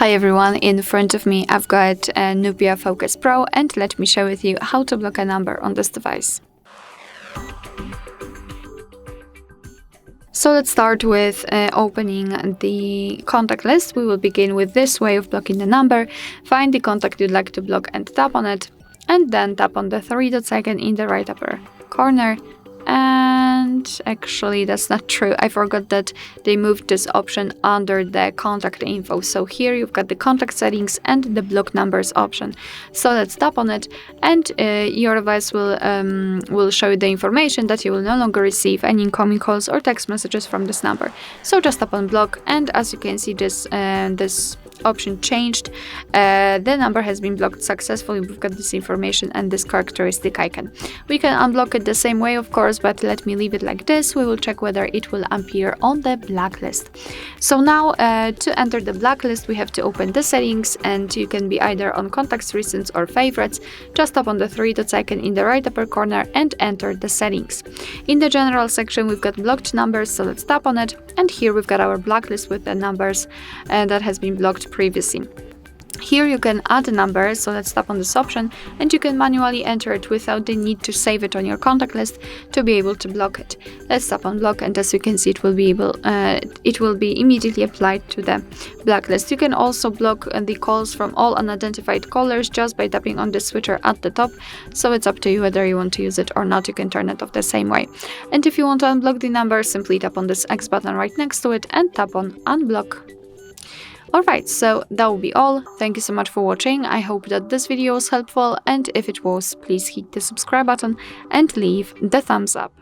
Hi everyone, in front of me I've got a NUBIA Focus Pro, and let me share with you how to block a number on this device. So let's start with opening the contact list. We will begin with this way of blocking the number. Find the contact you'd like to block and tap on it, and then tap on the three dots icon in the right upper corner. And actually that's not true, I forgot that they moved this option under the contact info. So here you've got the contact settings and the block numbers option. So let's tap on it, and your device will show you the information that you will no longer receive any incoming calls or text messages from this number. So just tap on block, and as you can see, this option changed. The number has been blocked successfully. We've got this information and this characteristic icon. We can unblock it the same way, of course, but let me leave it like this. We will check whether it will appear on the blacklist. So now to enter the blacklist, we have to open the settings, and you can be either on contacts, recents, or favorites. Just tap on the three dots icon in the right upper corner and enter the settings. In the general section, we've got blocked numbers, so let's tap on it, and here we've got our blacklist with the numbers that has been blocked previously. Here you can add a number, so let's tap on this option, and you can manually enter it without the need to save it on your contact list to be able to block it. Let's tap on block, and as you can see, it will be immediately applied to the blacklist. You can also block the calls from all unidentified callers just by tapping on the switcher at the top, so it's up to you whether you want to use it or not. You can turn it off the same way. And if you want to unblock the number, simply tap on this X button right next to it and tap on unblock. Alright, so that will be all. Thank you so much for watching. I hope that this video was helpful, and if it was, please hit the subscribe button and leave the thumbs up.